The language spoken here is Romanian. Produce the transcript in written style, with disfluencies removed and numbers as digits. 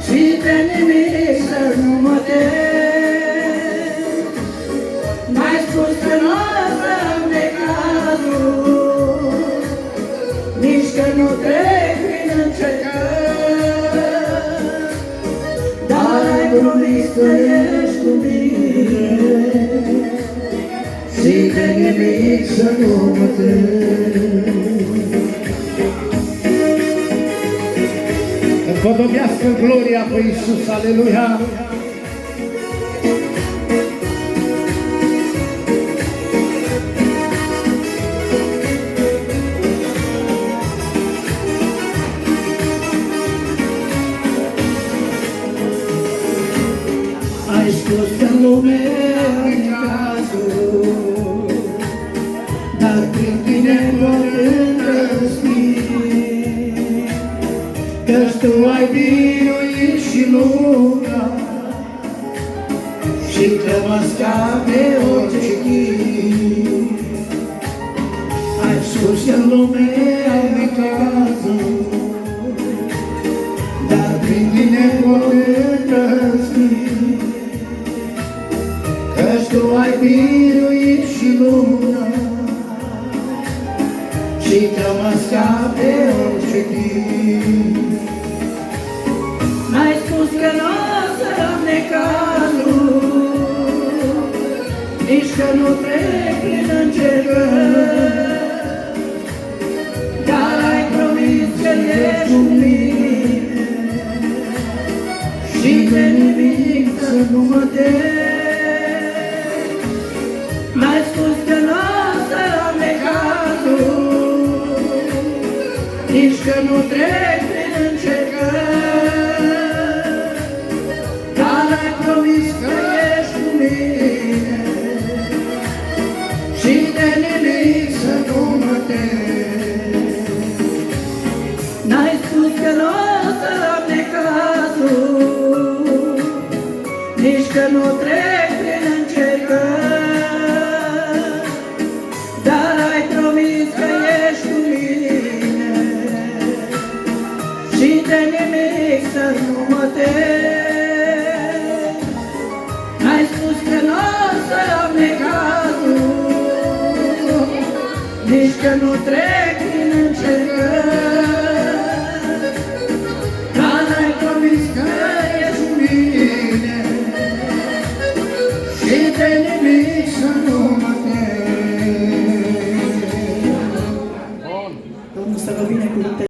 și de nimic să nu mă tem. N-ai spus că nu o să-mi necazuri, nici că nu trec prin încercări, dar ai promis că ești cu mine și de nimic să nu mă tem. Împodobnească gloria pe Iisus, aleluia! Ai spus că în lume ai cazuri, dar prin tine pot îndrăzni, căci tu ai biruit și lumea și că mă scapi de orice chip. Ai spus că în lume ai cazuri, dar prin tine pot îndrăzni, căci tu ai biruit și lumea și că mă scapi de orice chip. N-ai spus că nu o să am necazuri, nici că nu trec prin încercări, dar ai promis că ești cu mine și de nimic să nu mă tem. N-ai spus că nu o să am necazuri, nici că nu trec prin încercări, dar ai promis că ești cu mine și de nimic să nu mă tem. N-ai spus că nu o să am necazuri, nici că nu trec prin încercări, dar ai promis că ești cu mine și de nimic să nu mă tem. Ai spus că nu o să am necazuri, nici că nu trec